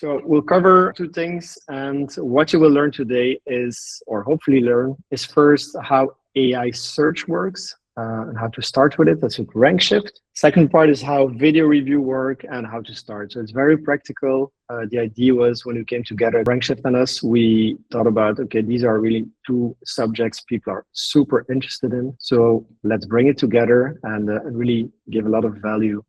So we'll cover two things, and what you will learn today is, or hopefully learn, is first how AI search works and how to start with it. That's with Rankshift. Second part is how video review work and how to start. So it's very practical. The idea was when we came together, Rankshift and us, we thought about, okay, these are really two subjects people are super interested in. So let's bring it together and really give a lot of value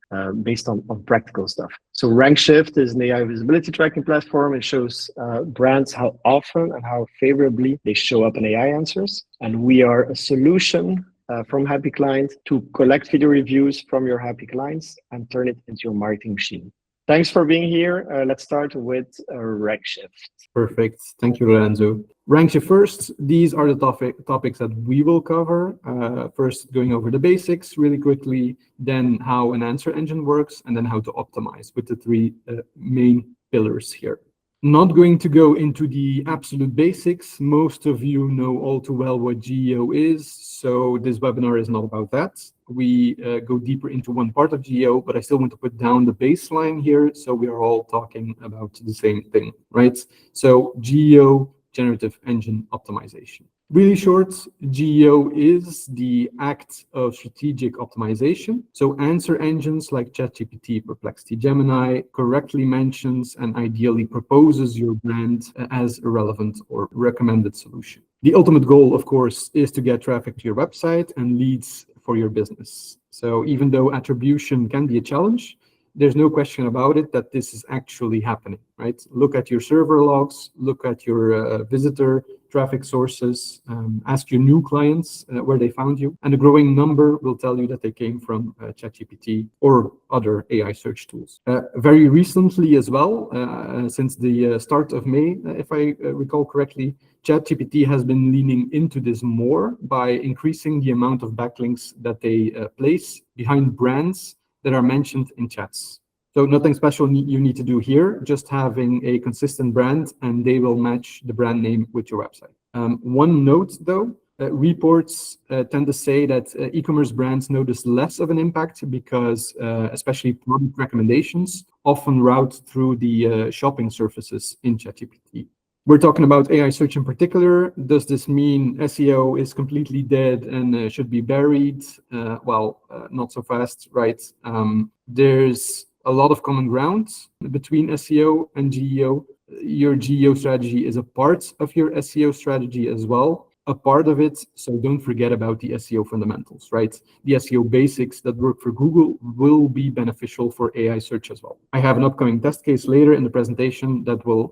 based on practical stuff. So Rankshift is an AI visibility tracking platform. It shows brands how often and how favorably they show up in AI answers. And we are a solution from happy client to collect video reviews from your happy clients and turn it into your marketing machine. Thanks for being here. Let's start with Rankshift. Perfect. Thank you, Lorenzo. Rankshift first. These are the topics that we will cover. First, going over the basics really quickly, then how an answer engine works, and then how to optimize with the three main pillars here. Not going to go into the absolute basics. Most of you know all too well what GEO is, so this webinar is not about that. We go deeper into one part of GEO, but I still want to put down the baseline here, so we are all talking about the same thing, right? So GEO, generative engine optimization. Really short, GEO is the act of strategic optimization. So answer engines like ChatGPT, Perplexity, Gemini correctly mentions and ideally proposes your brand as a relevant or recommended solution. The ultimate goal, of course, is to get traffic to your website and leads for your business. So even though attribution can be a challenge, there's no question about it that this is actually happening, right? Look at your server logs, look at your visitor traffic sources, ask your new clients where they found you, and a growing number will tell you that they came from ChatGPT or other AI search tools. Very recently as well, since the start of May, if I recall correctly, ChatGPT has been leaning into this more by increasing the amount of backlinks that they place behind brands that are mentioned in chats. So nothing special you need to do here, just having a consistent brand and they will match the brand name with your website. One note though, reports tend to say that e-commerce brands notice less of an impact because especially product recommendations often route through the shopping surfaces in ChatGPT. We're talking about AI search in particular. Does this mean SEO is completely dead and should be buried? Well, not so fast, right? There's a lot of common ground between SEO and GEO. Your GEO strategy is a part of your SEO strategy as well, a part of it. So don't forget about the SEO fundamentals, right? The SEO basics that work for Google will be beneficial for AI search as well. I have an upcoming test case later in the presentation that will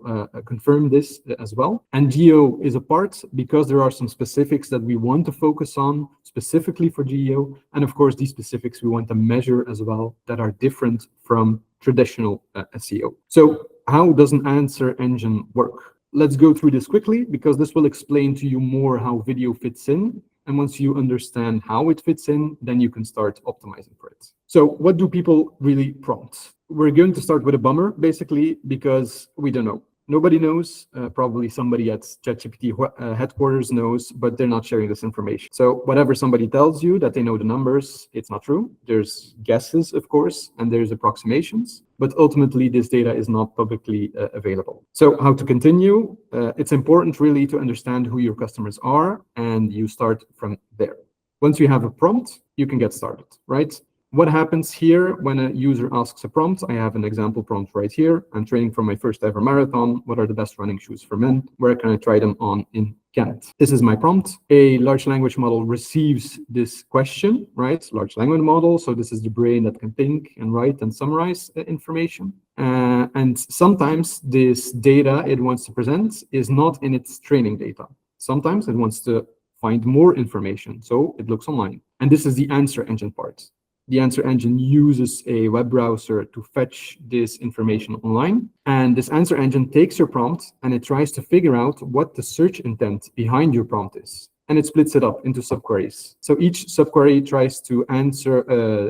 confirm this as well. And GEO is a part because there are some specifics that we want to focus on specifically for GEO. And of course, these specifics we want to measure as well that are different from traditional SEO. So how does an answer engine work? Let's go through this quickly because this will explain to you more how video fits in. And once you understand how it fits in, then you can start optimizing for it. So what do people really prompt? We're going to start with a bummer, basically, because we don't know. Nobody knows. Probably somebody at ChatGPT headquarters knows, but they're not sharing this information. So whatever somebody tells you that they know the numbers, it's not true. There's guesses, of course, and there's approximations, but ultimately this data is not publicly available. So how to continue? It's important really to understand who your customers are, and you start from there. Once you have a prompt, you can get started, right? What happens here when a user asks a prompt? I have an example prompt right here. I'm training for my first ever marathon. What are the best running shoes for men? Where can I try them on in Kent? This is my prompt. A large language model receives this question, right? Large language model. So this is the brain that can think and write and summarize information. And sometimes this data it wants to present is not in its training data. Sometimes it wants to find more information. So it looks online. And this is the answer engine part. The answer engine uses a web browser to fetch this information online. And this answer engine takes your prompt and it tries to figure out what the search intent behind your prompt is. And it splits it up into subqueries. So each subquery tries to answer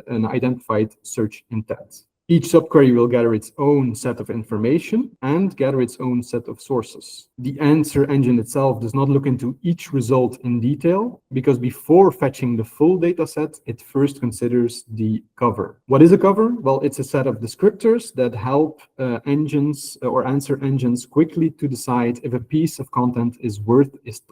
an identified search intent. Each subquery will gather its own set of information and gather its own set of sources. The answer engine itself does not look into each result in detail, because before fetching the full data set, it first considers the cover. What is a cover? Well, it's a set of descriptors that help engines or answer engines quickly to decide if a piece of content is worth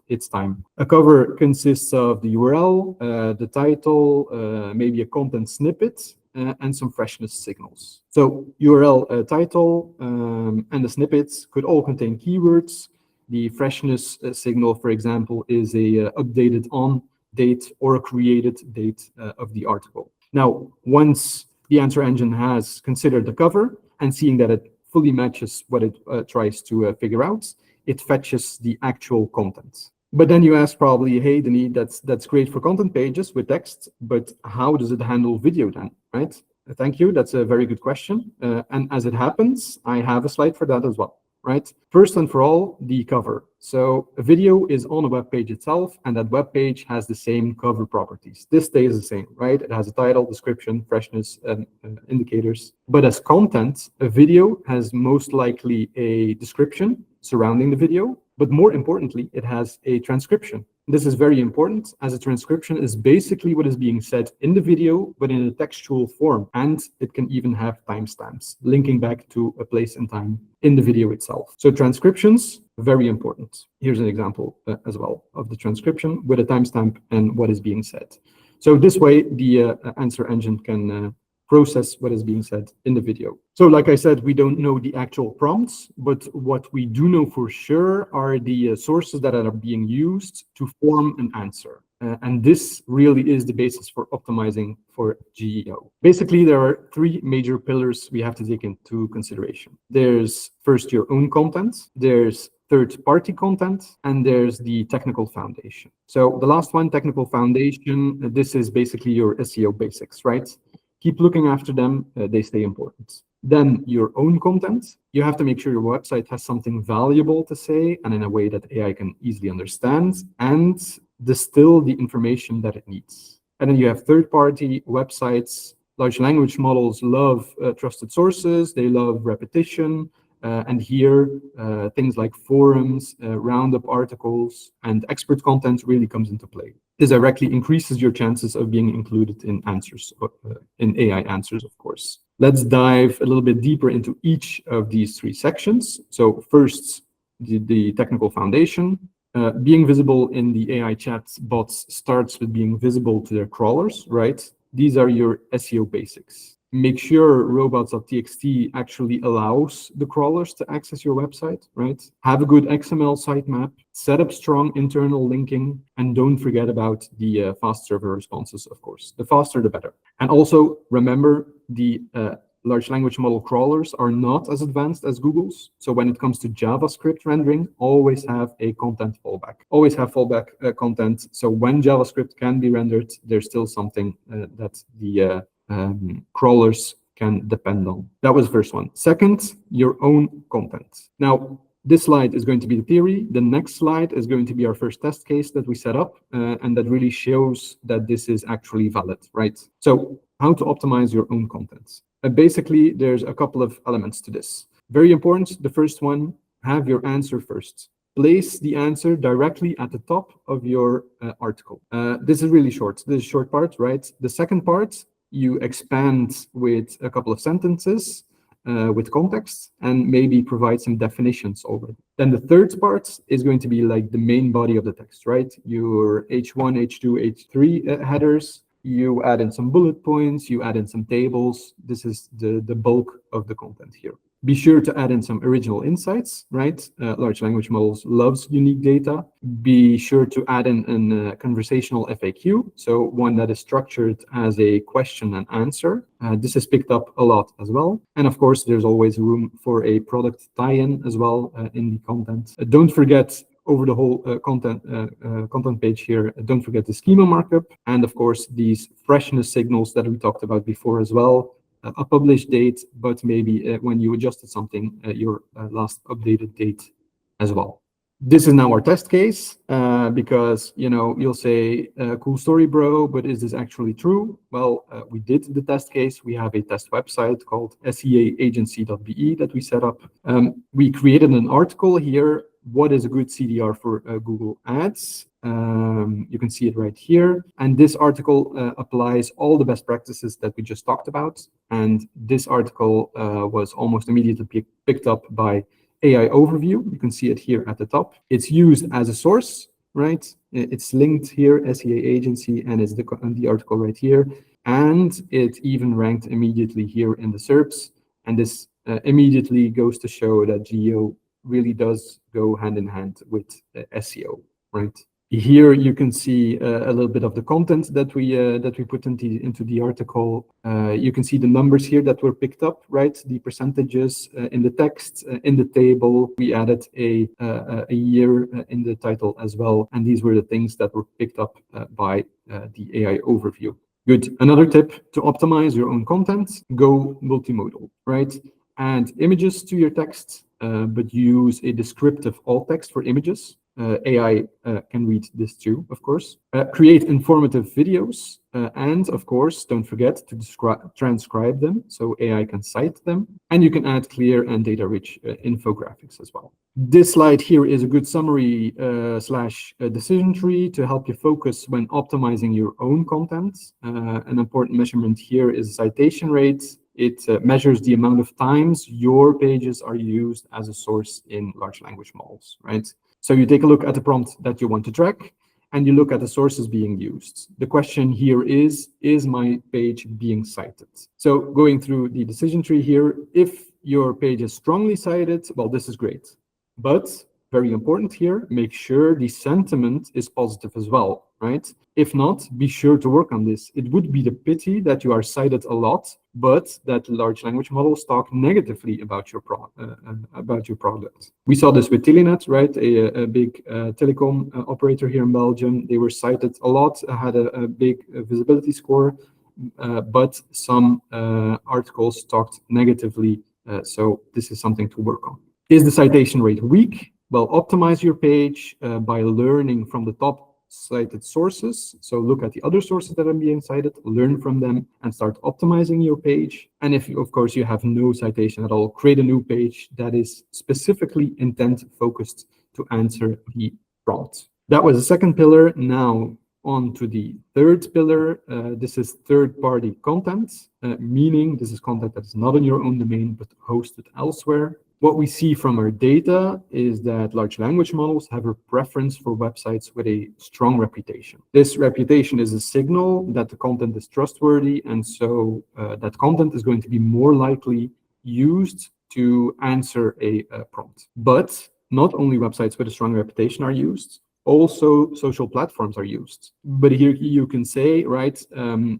its time. A cover consists of the URL, the title, maybe a content snippet, and some freshness signals. So URL, title, and the snippets could all contain keywords. The freshness signal, for example, is a updated on date or a created date of the article. Now, once the answer engine has considered the cover and seeing that it fully matches what it tries to figure out, it fetches the actual content. But then you ask probably, hey, Denis, that's great for content pages with text, but how does it handle video then, right? Thank you. That's a very good question. And as it happens, I have a slide for that as well, right? First and for all, the cover. So a video is on a web page itself, and that web page has the same cover properties. This stays the same, right? It has a title, description, freshness, and indicators. But as content, a video has most likely a description surrounding the video, but more importantly, it has a transcription. This is very important, as a transcription is basically what is being said in the video, but in a textual form, and it can even have timestamps linking back to a place and time in the video itself. So transcriptions, very important. Here's an example as well of the transcription with a timestamp and what is being said. So this way, the answer engine can process what is being said in the video. So like I said, we don't know the actual prompts, but what we do know for sure are the sources that are being used to form an answer. And this really is the basis for optimizing for GEO. Basically, there are three major pillars we have to take into consideration. There's first your own content, there's third-party content, and there's the technical foundation. So the last one, technical foundation, this is basically your SEO basics, right? Keep looking after them, they stay important. Then your own content, you have to make sure your website has something valuable to say and in a way that AI can easily understand and distill the information that it needs. And then you have third-party websites. Large language models love trusted sources, they love repetition, and here things like forums, roundup articles, and expert content really comes into play. This directly increases your chances of being included in answers, in AI answers, of course. Let's dive a little bit deeper into each of these three sections. So first, the technical foundation. Being visible in the AI chat bots starts with being visible to their crawlers, right? These are your SEO basics. Make sure robots.txt actually allows the crawlers to access your website, right? Have a good XML sitemap, set up strong internal linking, and don't forget about the fast server responses, of course. The faster, the better. And also remember, the large language model crawlers are not as advanced as Google's. So when it comes to JavaScript rendering, always have a content fallback. Always have fallback content. So when JavaScript can be rendered, there's still something that the crawlers can depend on. That was the first one. Second, your own content. Now, this slide is going to be the theory. The next slide is going to be our first test case that we set up, and that really shows that this is actually valid, right? So how to optimize your own content. Basically, there's a couple of elements to this. Very important, the first one, have your answer first. Place the answer directly at the top of your article. This is really short. This is a short part, right? The second part, you expand with a couple of sentences with context and maybe provide some definitions over it. Then the third part is going to be like the main body of the text, right? Your H1, H2, H3 headers. You add in some bullet points, you add in some tables. This is the bulk of the content here. Be sure to add in some original insights, right? Large language models loves unique data. Be sure to add in a conversational FAQ, so one that is structured as a question and answer. This is picked up a lot as well. And of course, there's always room for a product tie-in as well in the content. Don't forget, over the whole content page here, don't forget the schema markup, and of course, these freshness signals that we talked about before as well. A published date, but maybe when you adjusted something, your last updated date as well. This is now our test case, because you'll say, cool story, bro, but is this actually true? Well, we did the test case. We have a test website called seaagency.be that we set up. We created an article here. What is a good CDR for Google Ads? You can see it right here. And this article applies all the best practices that we just talked about. And this article was almost immediately picked up by AI Overview. You can see it here at the top. It's used as a source, right? It's linked here, SEA Agency, and it's the article right here. And it even ranked immediately here in the SERPs. And this immediately goes to show that GEO really does go hand in hand with SEO, right? Here you can see a little bit of the content that we put into the article. You can see the numbers here that were picked up, right? The percentages in the text, in the table. We added a year in the title as well, and these were the things that were picked up by the AI Overview. Good. Another tip to optimize your own content: go multimodal, right? Add images to your text, but use a descriptive alt text for images. AI can read this too, of course. Create informative videos, and of course, don't forget to transcribe them so AI can cite them. And you can add clear and data-rich infographics as well. This slide here is a good summary slash decision tree to help you focus when optimizing your own content. An important measurement here is citation rate. It measures the amount of times your pages are used as a source in large language models, right? So you take a look at the prompt that you want to track, and you look at the sources being used. The question here is my page being cited? So going through the decision tree here, if your page is strongly cited, well, this is great. But very important here, make sure the sentiment is positive as well, right? If not, be sure to work on this. It would be the pity that you are cited a lot, but that large language models talk negatively about your product. We saw this with Telenet, right? A big telecom operator here in Belgium. They were cited a lot, had a big visibility score, but some articles talked negatively. So this is something to work on. Is the citation rate weak? Well, optimize your page by learning from the top cited sources. So look at the other sources that are being cited, learn from them, and start optimizing your page. And if, of course, you have no citation at all, create a new page that is specifically intent-focused to answer the prompt. That was the second pillar. Now on to the third pillar. This is third-party content, meaning this is content that is not in your own domain, but hosted elsewhere. What we see from our data is that large language models have a preference for websites with a strong reputation. This reputation is a signal that the content is trustworthy, and so that content is going to be more likely used to answer a prompt. But not only websites with a strong reputation are used, also social platforms are used. But here you can say, right,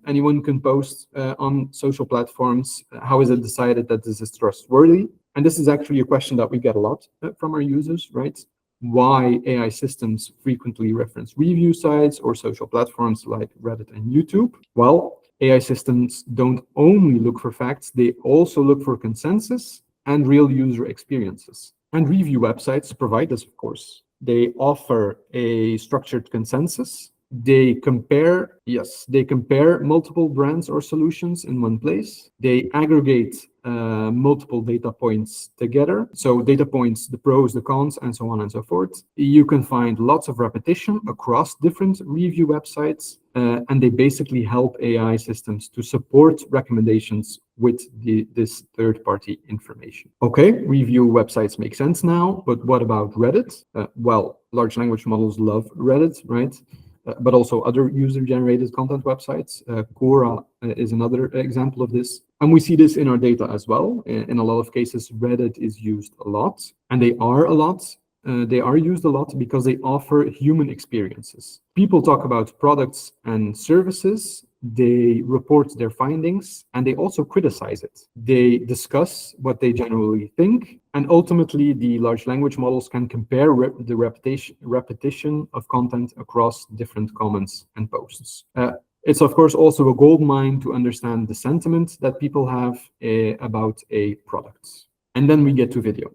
anyone can post on social platforms. How is it decided that this is trustworthy? And this is actually a question that we get a lot from our users, right? Why AI systems frequently reference review sites or social platforms like Reddit and YouTube? Well, AI systems don't only look for facts, they also look for consensus and real user experiences. And review websites provide this, of course. They offer a structured consensus. They compare multiple brands or solutions in one place. They aggregate multiple data points together. So data points, the pros, the cons, and so on and so forth. You can find lots of repetition across different review websites, and they basically help AI systems to support recommendations with this third-party information. Okay, review websites make sense now, but what about Reddit? Well, large language models love Reddit, right? But also other user-generated content websites. Quora is another example of this. And we see this in our data as well. In a lot of cases, Reddit is used a lot, and they are used a lot because they offer human experiences. People talk about products and services, they report their findings, and they also criticize it. They discuss what they generally think, and ultimately the large language models can compare the repetition of content across different comments and posts. It's of course also a gold mine to understand the sentiment that people have about a product. And then we get to video.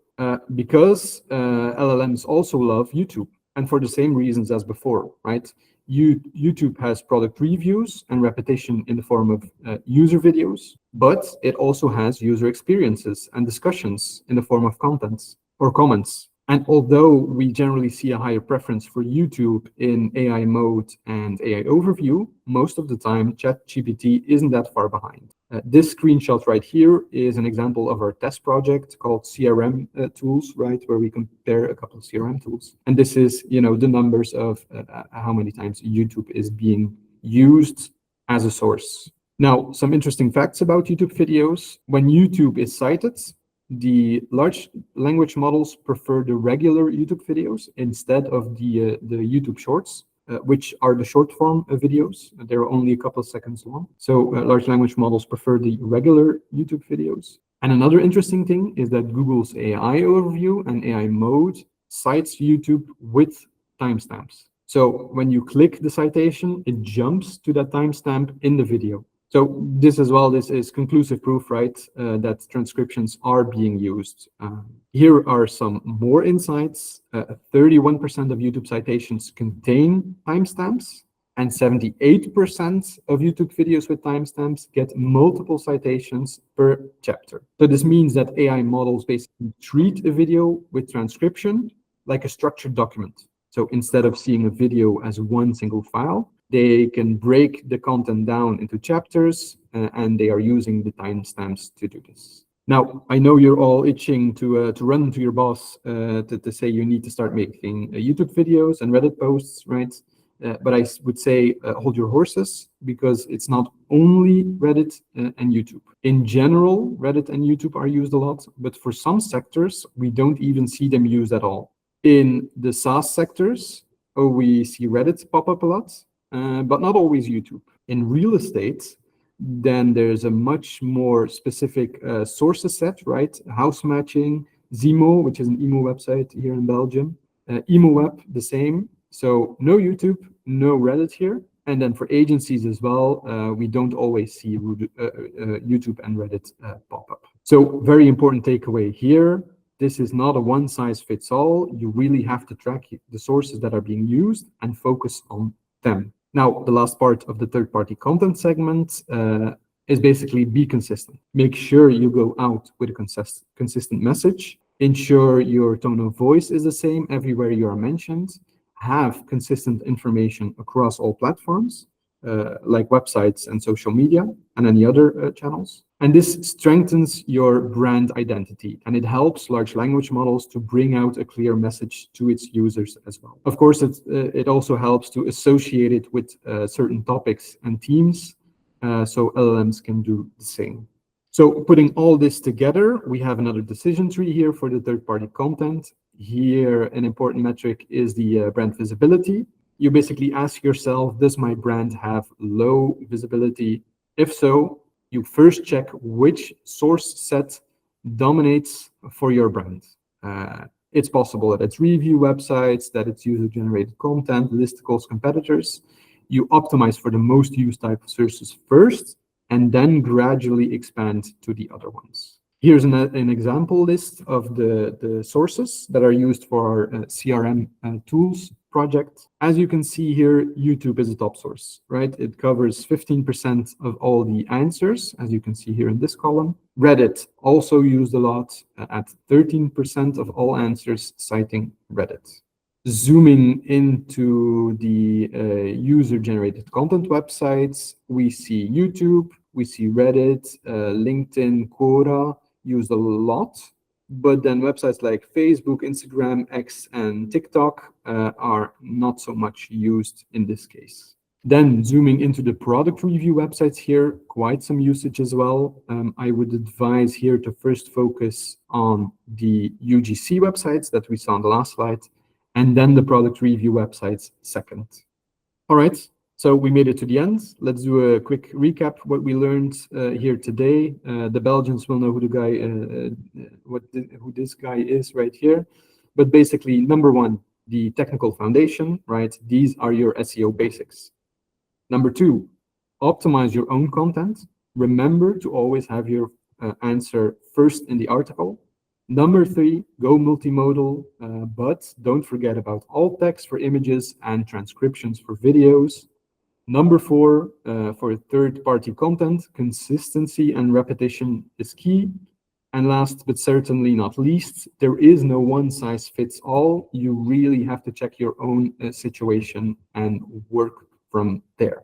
Because LLMs also love YouTube, and for the same reasons as before, right? YouTube has product reviews and repetition in the form of user videos, but it also has user experiences and discussions in the form of contents or comments. And although we generally see a higher preference for YouTube in AI mode and AI overview, most of the time ChatGPT isn't that far behind. This screenshot right here is an example of our test project called CRM tools, right, where we compare a couple of CRM tools. And this is, the numbers of how many times YouTube is being used as a source. Now, some interesting facts about YouTube videos. When YouTube is cited, the large language models prefer the regular YouTube videos instead of the YouTube Shorts, which are the short form videos. They're only a couple of seconds long. So large language models prefer the regular YouTube videos. And another interesting thing is that Google's AI overview and AI mode cites YouTube with timestamps. So when you click the citation, it jumps to that timestamp in the video. So this as well, this is conclusive proof, right, that transcriptions are being used. Here are some more insights. 31% of YouTube citations contain timestamps, and 78% of YouTube videos with timestamps get multiple citations per chapter. So this means that AI models basically treat a video with transcription like a structured document. So instead of seeing a video as one single file, they can break the content down into chapters, and they are using the timestamps to do this. Now, I know you're all itching to run to your boss to say you need to start making YouTube videos and Reddit posts, right? But I would say hold your horses, because it's not only Reddit and YouTube. In general, Reddit and YouTube are used a lot, but for some sectors, we don't even see them used at all. In the SaaS sectors, we see Reddit pop up a lot, but not always YouTube. In real estate, then there's a much more specific sources set, right? House matching, Zemo, which is an emo website here in Belgium. EmoWeb, the same. So no YouTube, no Reddit here. And then for agencies as well, we don't always see YouTube and Reddit pop up. So very important takeaway here. This is not a one size fits all. You really have to track the sources that are being used and focus on them. Now, the last part of the third-party content segment is basically be consistent. Make sure you go out with a consistent message. Ensure your tone of voice is the same everywhere you are mentioned. Have consistent information across all platforms, like websites and social media and any other channels. And this strengthens your brand identity, and it helps large language models to bring out a clear message to its users as well. Of course, it also helps to associate it with certain topics and themes, so LLMs can do the same. So putting all this together, we have another decision tree here for the third-party content. Here, an important metric is the brand visibility. You basically ask yourself, does my brand have low visibility? If so, you first check which source set dominates for your brand. It's possible that it's review websites, that it's user-generated content, listicles, competitors. You optimize for the most used type of sources first, and then gradually expand to the other ones. Here's an example list of the sources that are used for our CRM tools project. As you can see here, YouTube is a top source, right? It covers 15% of all the answers, as you can see here in this column. Reddit also used a lot at 13% of all answers citing Reddit. Zooming into the user-generated content websites, we see YouTube, we see Reddit, LinkedIn, Quora used a lot. But then websites like Facebook, Instagram, X, and TikTok are not so much used in this case. Then zooming into the product review websites here, quite some usage as well. I would advise here to first focus on the UGC websites that we saw on the last slide, and then the product review websites second. All right, so we made it to the end. Let's do a quick recap what we learned here today. The Belgians will know who the guy, who this guy is right here. But basically, number one, the technical foundation, right? These are your SEO basics. Number two, optimize your own content. Remember to always have your answer first in the article. Number 3, go multimodal, but don't forget about alt text for images and transcriptions for videos. Number 4, for third-party content, consistency and repetition is key. And last but certainly not least, there is no one-size-fits-all. You really have to check your own situation and work from there.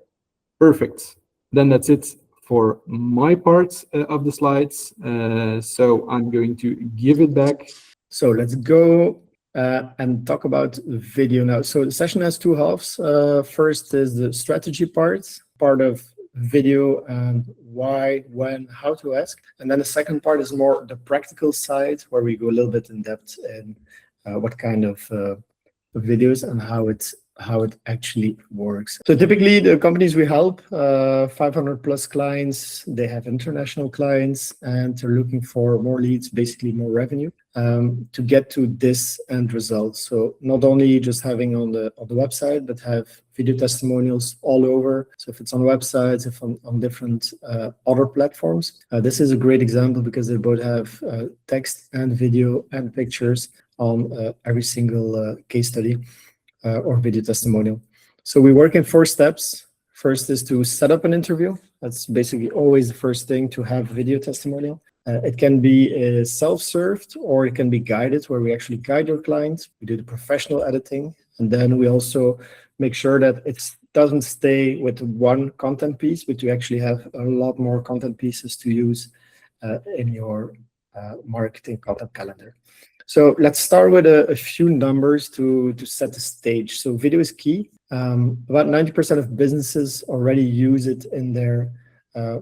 Perfect. Then that's it for my part of the slides. So I'm going to give it back. So let's go and talk about video now. So the session has two halves. First is the strategy part of video and why, when, how to ask. And then the second part is more the practical side, where we go a little bit in depth in what kind of videos and how it actually works. So typically the companies we help, 500 plus clients, they have international clients and they're looking for more leads, basically more revenue, to get to this end result. So not only just having on the website, but have video testimonials all over. So if it's on websites, if on different other platforms, this is a great example because they both have text and video and pictures on every single case study. Or video testimonial. So we work in 4 steps. First is to set up an interview. That's basically always the first thing, to have video testimonial. It can be self-served or it can be guided, where we actually guide your client. We do the professional editing. And then we also make sure that it doesn't stay with one content piece, but you actually have a lot more content pieces to use in your marketing content calendar. So let's start with a few numbers to set the stage. So video is key. About 90% of businesses already use it in their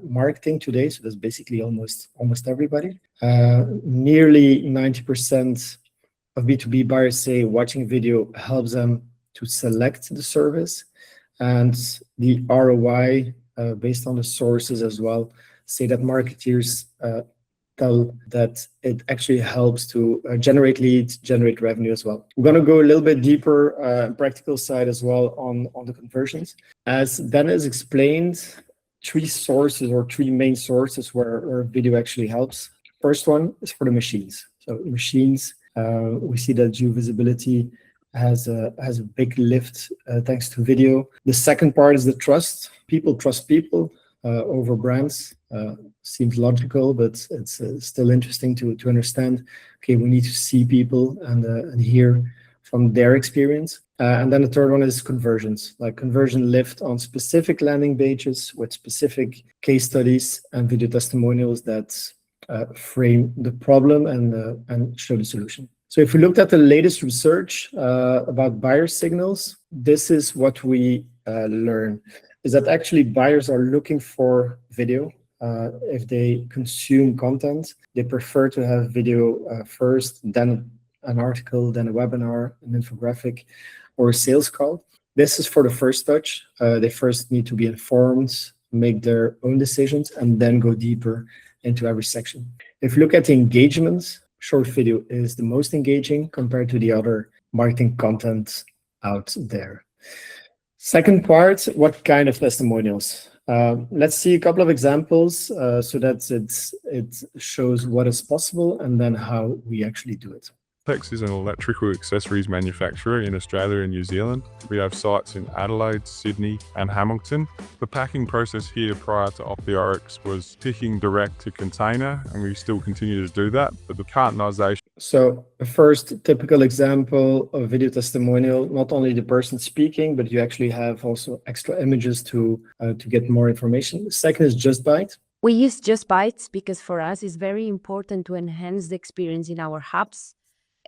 marketing today. So that's basically almost everybody. Nearly 90% of B2B buyers say watching video helps them to select the service. And the ROI, based on the sources as well, say that marketers tell that it actually helps to generate leads, generate revenue as well. We're going to go a little bit deeper, practical side as well on the conversions. As Ben has explained, 3 sources or 3 main sources where video actually helps. First one is for the machines. So machines, we see that geo visibility has a big lift thanks to video. The second part is the trust. People trust people over brands. Seems logical, but it's still interesting to understand. Okay, we need to see people and hear from their experience. And then the third one is conversions, like conversion lift on specific landing pages with specific case studies and video testimonials that frame the problem and show the solution. So if we looked at the latest research about buyer signals, this is what we learn, is that actually buyers are looking for video. If they consume content, they prefer to have video first, then an article, then a webinar, an infographic, or a sales call. This is for the first touch. They first need to be informed, make their own decisions, and then go deeper into every section. If you look at the engagement, short video is the most engaging compared to the other marketing content out there. Second part, what kind of testimonials? Let's see a couple of examples so that it shows what is possible and then how we actually do it. Perplexity is an electrical accessories manufacturer in Australia and New Zealand. We have sites in Adelaide, Sydney and Hamilton. The packing process here prior to Optiorix was picking direct to container, and we still continue to do that, but the cartonization. So the first typical example of video testimonial, not only the person speaking, but you actually have also extra images to get more information. The second is Just Byte. We use Just Bytes because for us it's very important to enhance the experience in our hubs.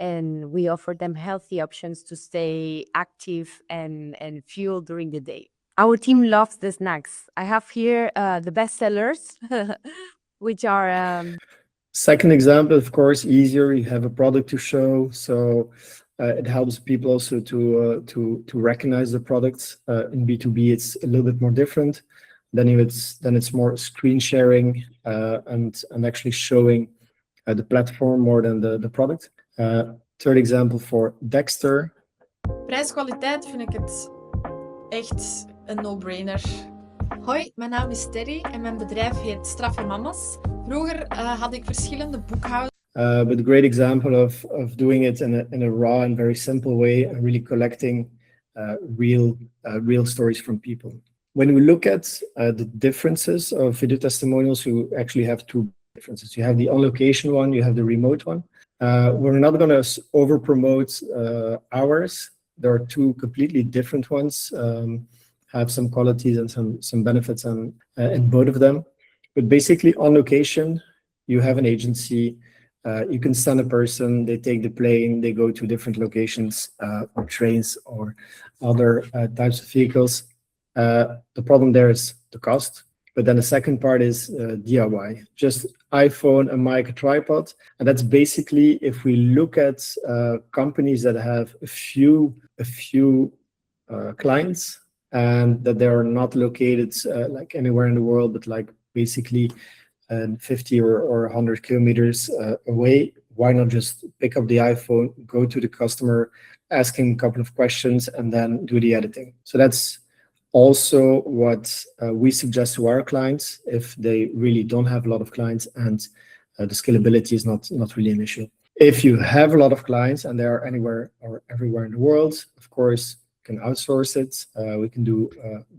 And we offer them healthy options to stay active and fueled during the day. Our team loves the snacks. I have here the best sellers, which are... Second example, of course, easier. You have a product to show, so it helps people also to recognize the products. In B2B, it's a little bit more different. Then it's more screen sharing and actually showing the platform more than the product. Third example for Dexter. Prijs-kwaliteit vind ik het echt een no-brainer. Hoi, mijn naam is Terry en mijn bedrijf heet Straffe Mamas. Vroeger had ik verschillende boekhouders. but a great example of doing it in a raw and very simple way, and really collecting real stories from people. When we look at the differences of video testimonials, you actually have two differences. You have the on-location one, you have the remote one. We're not going to over-promote ours. There are two completely different ones, have some qualities and some benefits in both of them. But basically, on location, you have an agency. You can send a person, they take the plane, they go to different locations, or trains or other types of vehicles. The problem there is the cost. But then the second part is DIY, just iPhone, a mic, a tripod. And that's basically, if we look at companies that have a few clients, and that they are not located like anywhere in the world, but like basically 50 or 100 kilometers away, why not just pick up the iPhone, go to the customer, ask him a couple of questions, and then do the editing? So that's also what we suggest to our clients if they really don't have a lot of clients and the scalability is not really an issue. If you have a lot of clients and they are anywhere or everywhere in the world, of course, you can outsource it. We can do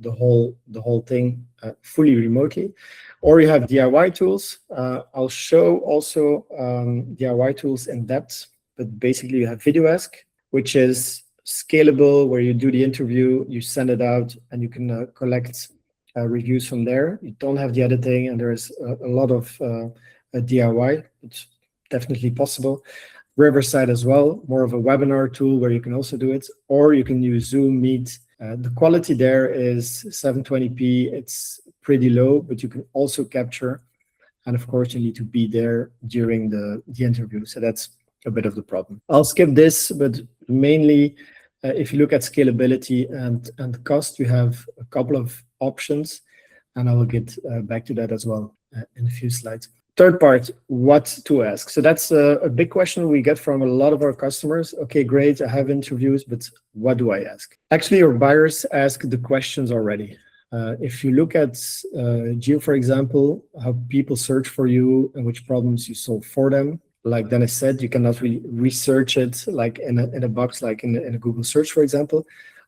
the whole thing fully remotely. Or you have DIY tools. I'll show also DIY tools in depth, but basically you have VideoAsk, which is scalable, where you do the interview, you send it out, and you can collect reviews from there. You don't have the editing, and there's a lot of DIY. It's definitely possible. Riverside as well, more of a webinar tool where you can also do it, or you can use Zoom, Meet. The quality there is 720p. It's pretty low, but you can also capture. And of course, you need to be there during the interview. So that's a bit of the problem. I'll skip this, but mainly, if you look at scalability and cost, you have a couple of options, and I will get back to that as well in a few slides. Third part, what to ask. So that's a big question we get from a lot of our customers. Okay, great, I have interviews, but what do I ask? Actually, your buyers ask the questions already. If you look at GEO, for example, how people search for you and which problems you solve for them, like Dennis said, you cannot really research it like in a box, like in a Google search, for example,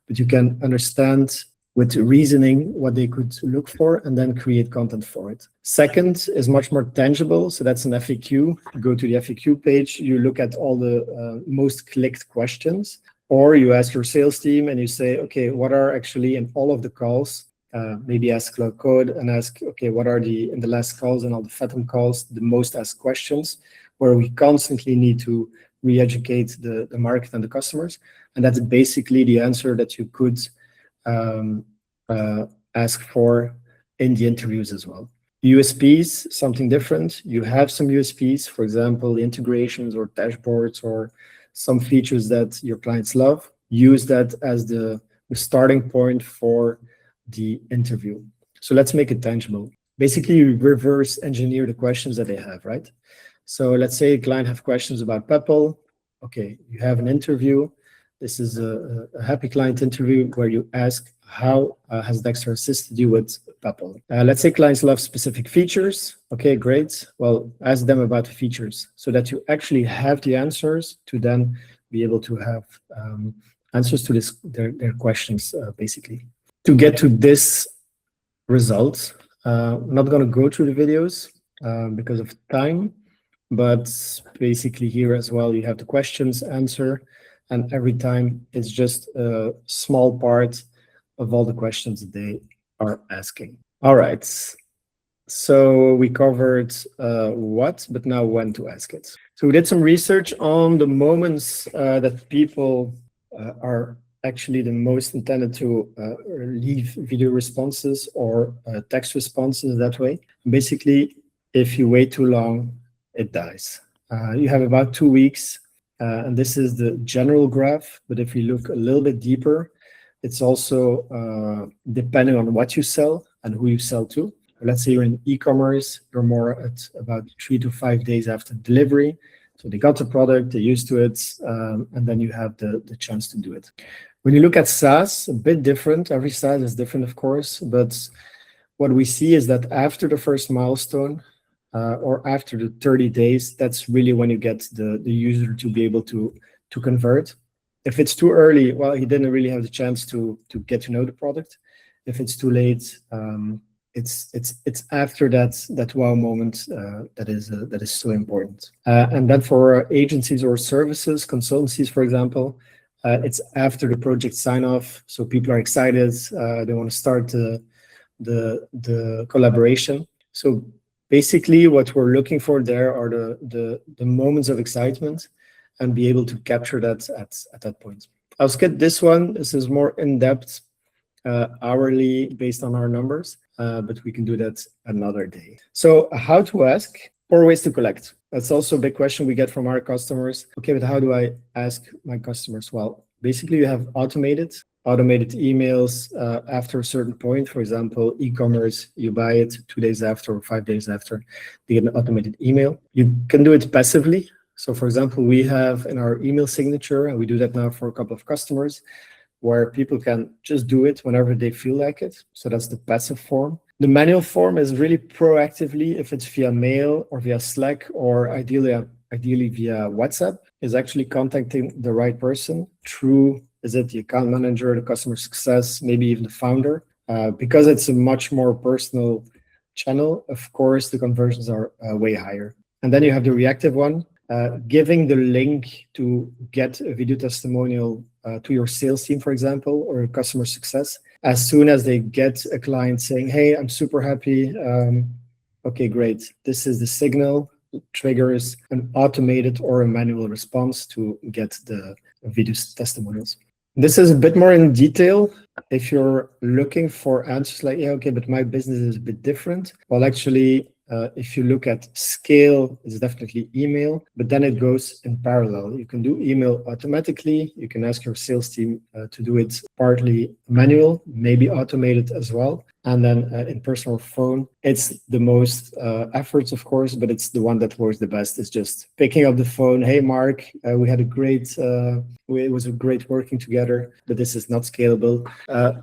but you can understand with reasoning what they could look for and then create content for it. Second is much more tangible. So that's an FAQ. You go to the FAQ page, you look at all the most clicked questions, or you ask your sales team and you say, okay, what are actually in all of the calls, maybe ask Cloud Code and ask, okay, what are in the last calls and all the Fathom calls, the most asked questions, where we constantly need to re-educate the market and the customers. And that's basically the answer that you could ask for in the interviews as well. USPs, something different. You have some USPs, for example, integrations or dashboards or some features that your clients love. Use that as the starting point for the interview. So let's make it tangible. Basically, you reverse engineer the questions that they have, right? So let's say a client have questions about Peppol. Okay, you have an interview. This is a happy client interview where you ask, how has Dexter assisted you with Peppol? Let's say clients love specific features. Okay, great. Well, ask them about the features so that you actually have the answers to then be able to have answers to their questions, basically. To get to this result, I'm not going to go through the videos because of time. But basically here as well, you have the questions, answer, and every time it's just a small part of all the questions that they are asking. All right, so we covered what, but now when to ask it. So we did some research on the moments that people are actually the most intended to leave video responses or text responses that way. Basically, if you wait too long, it dies. You have about 2 weeks, and this is the general graph, but if you look a little bit deeper, it's also depending on what you sell and who you sell to. Let's say you're in e-commerce, you're more at about 3 to 5 days after delivery. So they got the product, they're used to it, and then you have the chance to do it. When you look at SaaS, a bit different. Every SaaS is different, of course, but what we see is that after the first milestone, or after the 30 days, that's really when you get the user to be able to convert. If it's too early, well, he didn't really have the chance to get to know the product. If it's too late, it's after that wow moment that is so important. And then for agencies or services, consultancies, for example, it's after the project sign off. So people are excited, they want to start the collaboration. So basically, what we're looking for there are the moments of excitement, and be able to capture that at that point. I'll skip this one. This is more in depth, hourly based on our numbers, but we can do that another day. So how to ask or ways to collect? That's also a big question we get from our customers. Okay, but how do I ask my customers? Well, basically you have automated emails after a certain point. For example, e-commerce, you buy it 2 days after or 5 days after, you get an automated email. You can do it passively. So for example, we have in our email signature, and we do that now for a couple of customers, where people can just do it whenever they feel like it. So that's the passive form. The manual form is really proactively, if it's via mail or via Slack, or ideally via WhatsApp, is actually contacting the right person through, is it the account manager, the customer success, maybe even the founder. Because it's a much more personal channel, of course, the conversions are way higher. And then you have the reactive one, giving the link to get a video testimonial to your sales team, for example, or customer success. As soon as they get a client saying, hey, I'm super happy. Okay, great. This is the signal, triggers an automated or a manual response to get the video testimonials. This is a bit more in detail. If you're looking for answers like, yeah, okay, but my business is a bit different. Well, actually, if you look at scale, it's definitely email, but then it goes in parallel. You can do email automatically. You can ask your sales team to do it partly manual, maybe automated as well. And then in person or phone, it's the most efforts, of course, but it's the one that works the best. It's just picking up the phone. Hey, Mark, we had a great, it was a great working together, but this is not scalable.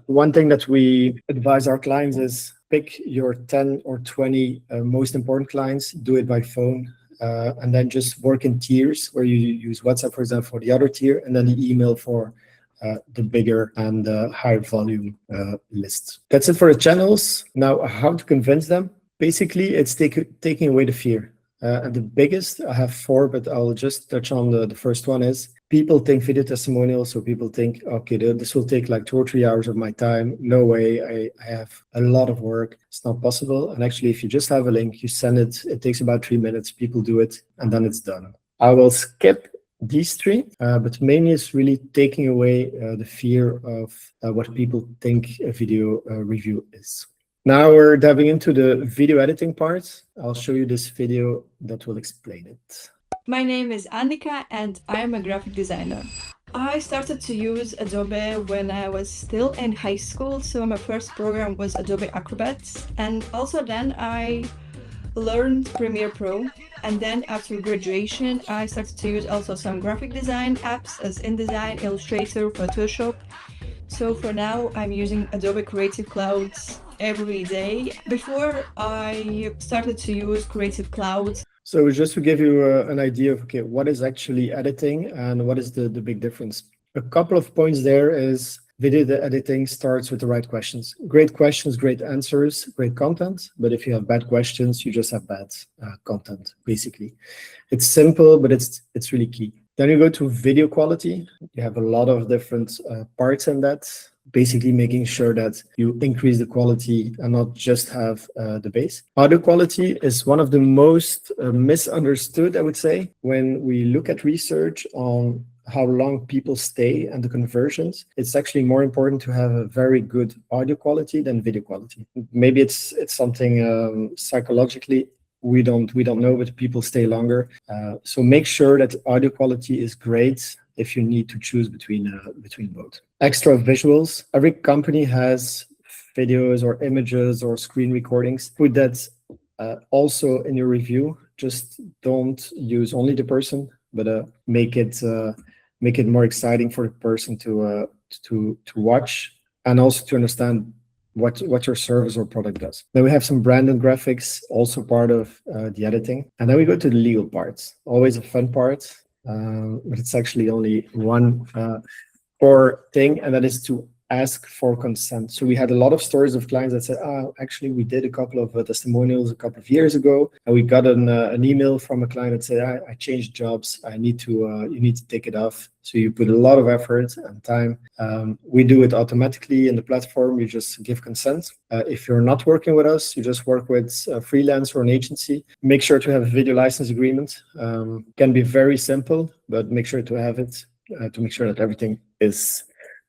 One thing that we advise our clients is pick your 10 or 20 most important clients, do it by phone, and then just work in tiers where you use WhatsApp, for example, for the other tier, and then the email for the bigger and higher volume lists. That's it for the channels. Now, how to convince them? Basically, it's taking away the fear. And the biggest, I have 4, but I'll just touch on the first one is, people think video testimonials, so people think, okay, this will take like 2 or 3 hours of my time. No way, I have a lot of work. It's not possible. And actually, if you just have a link, you send it, it takes about 3 minutes, people do it, and then it's done. I will skip these 3, but mainly it's really taking away the fear of what people think a video review is. Now we're diving into the video editing part. I'll show you this video that will explain it. My name is Annika and I am a graphic designer. I started to use Adobe when I was still in high school, so my first program was Adobe Acrobat, and also then I learned Premiere Pro, and then after graduation I started to use also some graphic design apps as InDesign, Illustrator, Photoshop. So for now I'm using Adobe Creative Cloud every day. Before I started to use Creative Cloud. So just to give you an idea of, okay, what is actually editing and what is the big difference? A couple of points there is video editing starts with the right questions. Great questions, great answers, great content. But if you have bad questions, you just have bad content, basically. It's simple, but it's really key. Then you go to video quality. You have a lot of different parts in that. Basically making sure that you increase the quality and not just have the base. Audio quality is one of the most misunderstood, I would say, when we look at research on how long people stay and the conversions. It's actually more important to have a very good audio quality than video quality. Maybe it's something psychologically we don't know, but people stay longer. So make sure that audio quality is great if you need to choose between both. Extra visuals. Every company has videos or images or screen recordings. Put that also in your review. Just don't use only the person, but make it more exciting for the person to watch, and also to understand what your service or product does. Then we have some branded graphics, also part of the editing. And then we go to the legal parts, always a fun part, but it's actually only one core thing, and that is to ask for consent. So we had a lot of stories of clients that said, actually, we did a couple of testimonials a couple of years ago, and we got an email from a client that said, I changed jobs. I need to, you need to take it off. So you put a lot of effort and time. We do it automatically in the platform. You just give consent. If you're not working with us, you just work with a freelance or an agency. Make sure to have a video license agreement. Can be very simple, but make sure to have it to make sure that everything is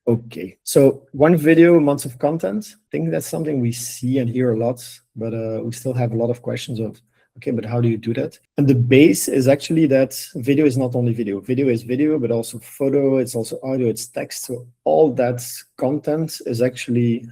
okay. So one video, months of content. I think that's something we see and hear a lot, but we still have a lot of questions of, okay, but how do you do that? And the base is actually that video is not only video. Video is video, but also photo, it's also audio, it's text. So all that content is actually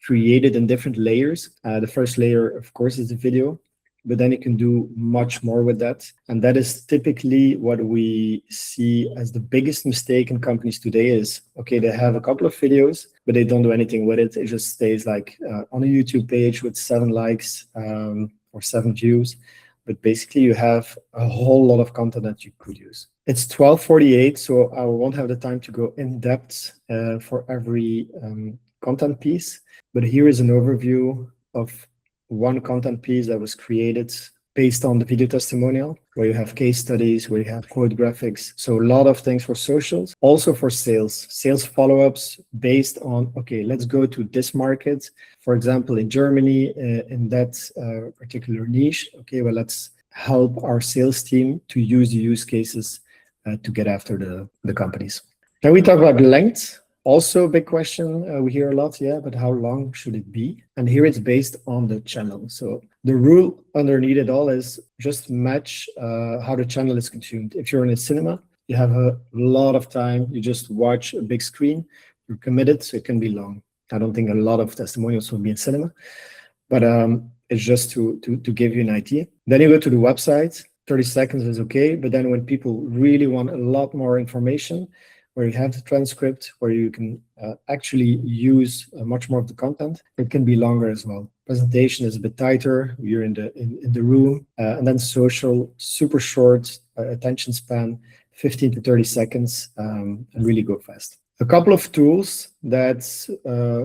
created in different layers. The first layer, of course, is the video, but then you can do much more with that. And that is typically what we see as the biggest mistake in companies today is, okay, they have a couple of videos, but they don't do anything with it. It just stays like on a YouTube page with 7 likes or 7 views. But basically you have a whole lot of content that you could use. It's 12:48, so I won't have the time to go in depth for every content piece. But here is an overview of one content piece that was created based on the video testimonial, where you have case studies, where you have quote graphics. So a lot of things for socials, also for sales follow-ups based on, okay, let's go to this market. For example, in Germany, in that particular niche, okay, well, let's help our sales team to use the use cases to get after the companies. Then we talk about length. Also a big question we hear a lot, yeah, but how long should it be? And here it's based on the channel. So the rule underneath it all is just match how the channel is consumed. If you're in a cinema, you have a lot of time, you just watch a big screen, you're committed, so it can be long. I don't think a lot of testimonials will be in cinema, but it's just to give you an idea. Then you go to the website, 30 seconds is okay, but then when people really want a lot more information, where you have the transcript, where you can actually use much more of the content, it can be longer as well. Presentation is a bit tighter, you're in the room, and then social, super short, attention span, 15 to 30 seconds, and really go fast. A couple of tools that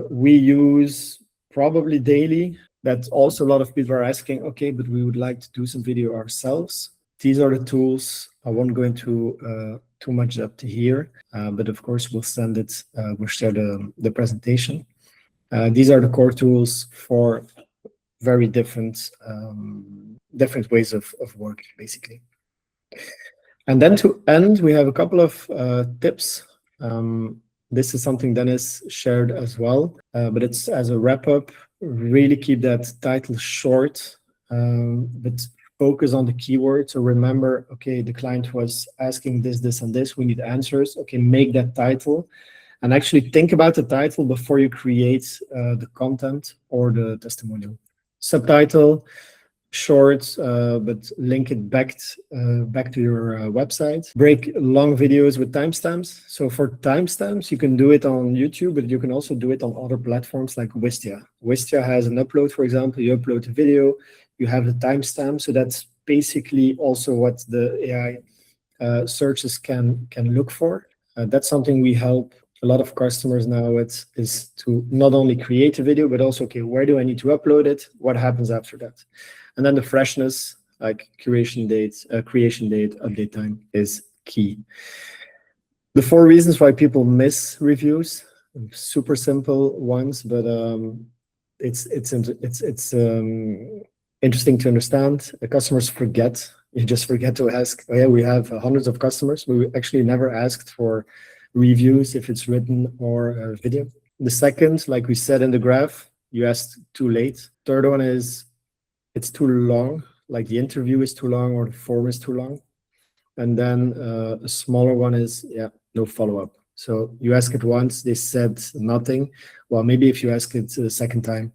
we use probably daily, that also a lot of people are asking, okay, but we would like to do some video ourselves. These are the tools. I won't go into too much depth here, but of course we'll send it, we'll share the presentation. These are the core tools for very different ways of working, basically. And then to end, we have a couple of tips. This is something Dennis shared as well, but it's as a wrap up, really keep that title short, but focus on the keywords. So remember, okay, the client was asking this, this, and this. We need answers. Okay, make that title. And actually think about the title before you create the content or the testimonial. Subtitle, short, but link it back to your website. Break long videos with timestamps. So for timestamps, you can do it on YouTube, but you can also do it on other platforms like Wistia. Wistia has an upload, for example. You upload the video, you have the timestamp. So that's basically also what the AI searches can look for. That's something we help a lot of customers now. Is to not only create a video, but also, okay, where do I need to upload it? What happens after that? And then the freshness, like creation date, update time is key. The 4 reasons why people miss reviews, super simple ones, but it's interesting to understand. The customers forget. You just forget to ask. Oh yeah, we have hundreds of customers. We actually never asked for reviews if it's written or video. The second, like we said in the graph, you asked too late. Third one is it's too long, like the interview is too long or the form is too long. And then a smaller one is, yeah, no follow-up. So you ask it once, they said nothing. Well, maybe if you ask it a second time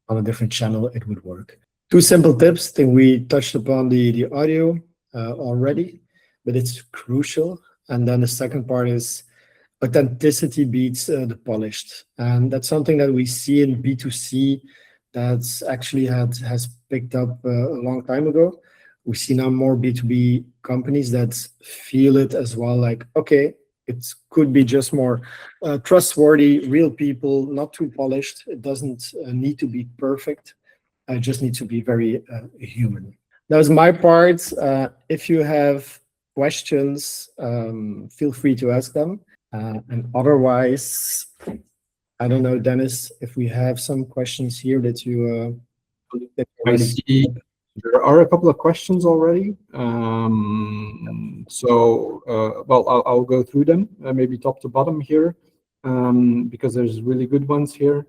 on a different channel, it would work. 2 simple tips. I think we touched upon the audio already, but it's crucial. And then the second part is authenticity beats the polished. And that's something that we see in B2C that's actually has picked up a long time ago. We see now more B2B companies that feel it as well, like, okay, it could be just more trustworthy, real people, not too polished. It doesn't need to be perfect. It just needs to be very human. That was my part. If you have questions, feel free to ask them. And otherwise, I don't know, Dennis, if we have some questions here that you I see there are a couple of questions already. Well, I'll go through them, maybe top to bottom here, because there's really good ones here.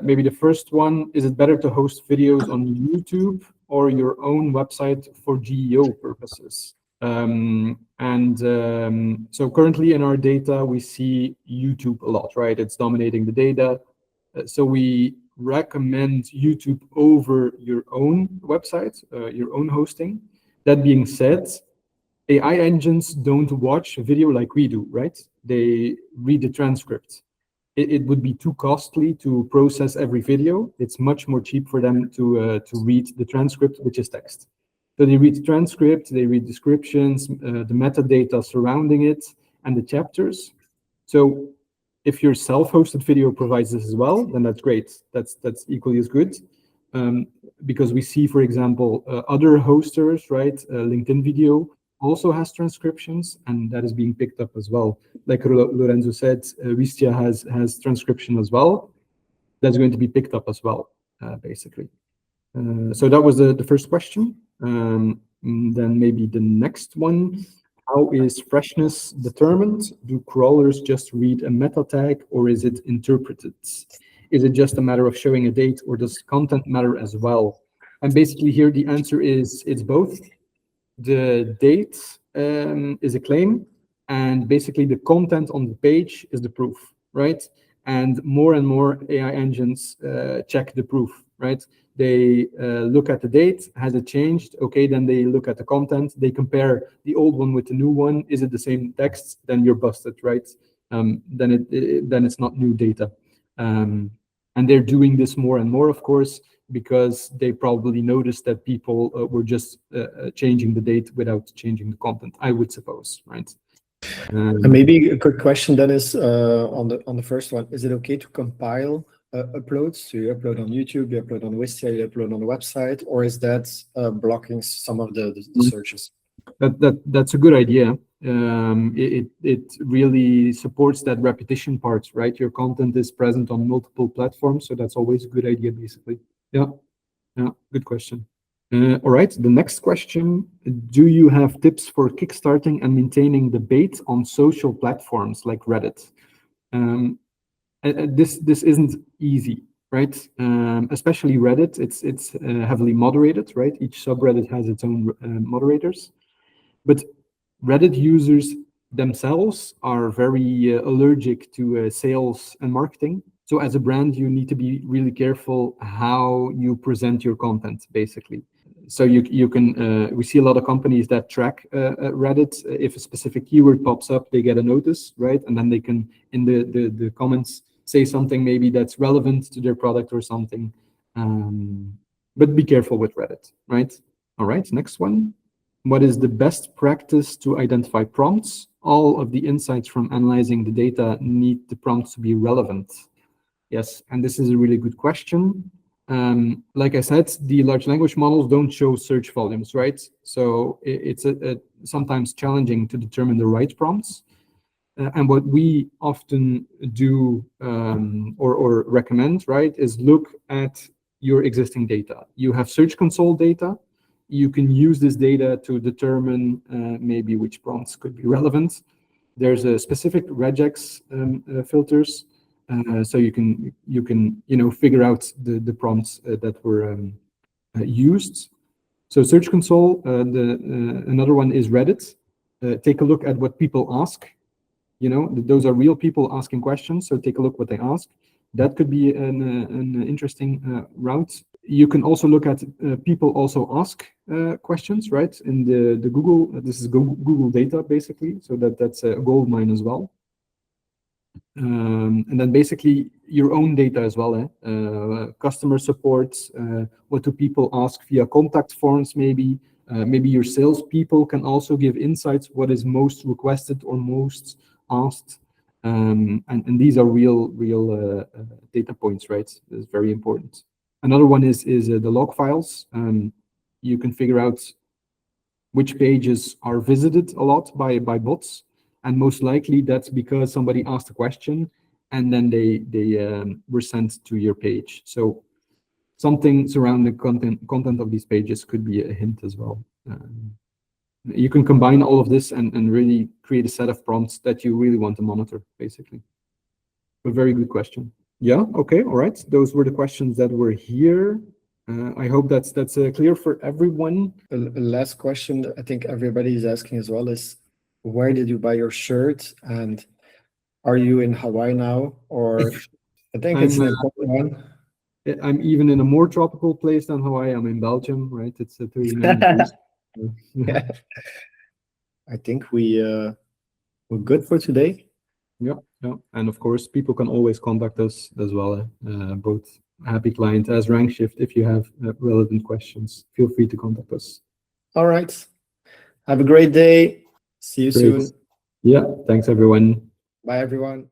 Maybe the first one, is it better to host videos on YouTube or your own website for GEO purposes? So currently in our data, we see YouTube a lot, right? It's dominating the data. So we recommend YouTube over your own website, your own hosting. That being said, AI engines don't watch video like we do, right? They read the transcript. It would be too costly to process every video. It's much more cheap for them to read the transcript, which is text. So they read the transcript, they read descriptions, the metadata surrounding it, and the chapters. So if your self-hosted video provides this as well, then that's great. That's equally as good. Because we see, for example, other hosters, right? LinkedIn Video also has transcriptions, and that is being picked up as well. Like Lorenzo said, Wistia has transcription as well. That's going to be picked up as well, basically. So that was the first question. Then maybe the next one. How is freshness determined? Do crawlers just read a meta tag, or is it interpreted? Is it just a matter of showing a date, or does content matter as well? And basically here the answer is it's both. The date is a claim, and basically the content on the page is the proof, right? And more AI engines check the proof, right? They look at the date, has it changed? Okay, then they look at the content, they compare the old one with the new one. Is it the same text? Then you're busted, right? Then it's not new data. And they're doing this more and more, of course, because they probably noticed that people were just changing the date without changing the content, I would suppose, right? And maybe a quick question, Dennis, on the first one. Is it okay to compile uploads? So you upload on YouTube, you upload on Wistia, you upload on the website, or is that blocking some of the searches? That's a good idea. It really supports that repetition part, right? Your content is present on multiple platforms, so that's always a good idea, basically. Yeah, good question. All right, the next question. Do you have tips for kickstarting and maintaining debate on social platforms like Reddit? This isn't easy, right? Especially Reddit, it's heavily moderated, right? Each subreddit has its own moderators. But Reddit users themselves are very allergic to sales and marketing. So as a brand, you need to be really careful how you present your content, basically. So you can, we see a lot of companies that track Reddit. If a specific keyword pops up, they get a notice, right? And then they can, in the comments, say something maybe that's relevant to their product or something. But be careful with Reddit, right? All right, next one. What is the best practice to identify prompts? All of the insights from analyzing the data need the prompts to be relevant. Yes, and this is a really good question. Like I said, the large language models don't show search volumes, right? So it's sometimes challenging to determine the right prompts. And what we often do or recommend, right, is look at your existing data. You have Search Console data. You can use this data to determine maybe which prompts could be relevant. There's a specific regex filters, so you can figure out the prompts that were used. So Search Console. Another one is Reddit. Take a look at what people ask. Those are real people asking questions. So take a look what they ask. That could be an interesting route. You can also look at people also ask questions, right? In the Google, this is Google data basically. So that's a gold mine as well. And then basically your own data as well, customer support, what do people ask via contact forms maybe. Maybe your salespeople can also give insights, what is most requested or most asked. And these are real data points, right? It's very important. Another one is the log files. You can figure out which pages are visited a lot by bots. And most likely that's because somebody asked a question and then they were sent to your page. So something surrounding content of these pages could be a hint as well. You can combine all of this and really create a set of prompts that you really want to monitor, basically. A very good question. Yeah, okay, all right. Those were the questions that were here. I hope that's clear for everyone. The last question that I think everybody is asking as well is, where did you buy your shirt? And are you in Hawaii now? Or I think it's an important one. I'm even in a more tropical place than Hawaii. I'm in Belgium, right? It's 39 degrees. Yeah. I think we're good for today. Yeah. And of course, people can always contact us as well, both Happy Client as Rankshift. If you have relevant questions, feel free to contact us. All right. Have a great day. See you soon. Yeah. Thanks, everyone. Bye, everyone.